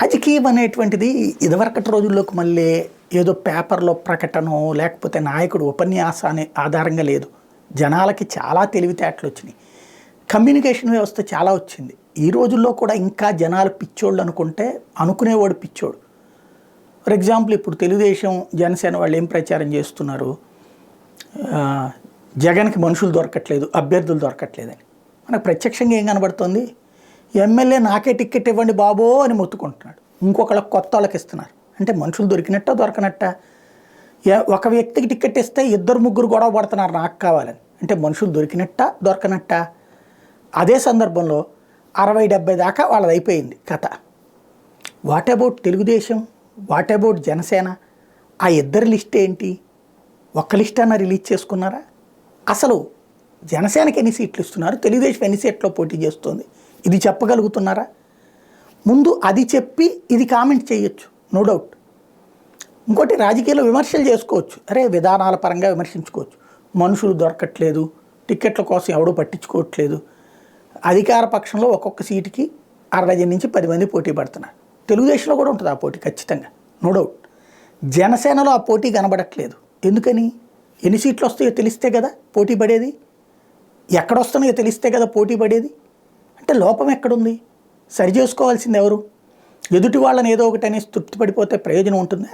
రాజకీయం అనేటువంటిది ఇదివరకటి రోజుల్లోకి మళ్ళీ ఏదో పేపర్లో ప్రకటనో లేకపోతే నాయకుడు ఉపన్యాసాన్ని ఆధారంగా లేదు. జనాలకి చాలా తెలివితేటలు వచ్చినాయి, కమ్యూనికేషన్ వ్యవస్థ చాలా వచ్చింది. ఈ రోజుల్లో కూడా ఇంకా జనాలు పిచ్చోళ్ళు అనుకుంటే అనుకునేవాడు పిచ్చోడు. ఫర్ ఎగ్జాంపుల్ ఇప్పుడు తెలుగుదేశం జనసేన వాళ్ళు ఏం ప్రచారం చేస్తున్నారు, జగన్కి మనుషులు దొరకట్లేదు, అభ్యర్థులు దొరకట్లేదని. మనకు ప్రత్యక్షంగా ఏం కనబడుతుంది, ఎమ్మెల్యే నాకే టికెట్ ఇవ్వండి బాబో అని మొత్తుకుంటున్నాడు, ఇంకొకళ్ళకి కొత్త వాళ్ళకి ఇస్తున్నారు. అంటే మనుషులు దొరికినట్ట దొరకనట్ట. ఒక వ్యక్తికి టికెట్ ఇస్తే ఇద్దరు ముగ్గురు గొడవ పడుతున్నారు నాకు కావాలని. అంటే మనుషులు దొరికినట్ట దొరకనట్ట. అదే సందర్భంలో 60-70 దాకా వాళ్ళది అయిపోయింది కథ. What about Telugu Desam, what about Janasena? ఆ ఇద్దరి లిస్ట్ ఏంటి? ఒక్క లిస్ట్ అన్నా రిలీజ్ చేసుకున్నారా? అసలు జనసేనకి ఎన్ని సీట్లు ఇస్తున్నారు, తెలుగుదేశం ఎన్ని సీట్లో పోటీ చేస్తుంది, ఇది చెప్పగలుగుతున్నారా? ముందు అది చెప్పి ఇది కామెంట్ చేయొచ్చు, నో డౌట్. ఇంకోటి, రాజకీయాల్లో విమర్శలు చేసుకోవచ్చు, అరే విధానాల పరంగా విమర్శించుకోవచ్చు. మనుషులు దొరకట్లేదు, టిక్కెట్ల కోసం ఎవడూ పట్టించుకోవట్లేదు, అధికార పక్షంలో ఒక్కొక్క సీటుకి 60 నుంచి 10 మంది పోటీ పడుతున్నారు. తెలుగుదేశంలో కూడా ఉంటుంది ఆ పోటీ ఖచ్చితంగా, నో డౌట్. జనసేనలో ఆ పోటీ కనబడట్లేదు. ఎందుకని? ఎన్ని సీట్లు వస్తాయో తెలిస్తే కదా పోటీ పడేది, ఎక్కడ వస్తున్నాయో తెలిస్తే కదా పోటీ పడేది. అంటే లోపం ఎక్కడుంది? సరి చేసుకోవాల్సింది ఎవరు? ఎదుటి వాళ్ళని ఏదో ఒకటి అనేసి తృప్తి పడిపోతే ప్రయోజనం ఉంటుందా?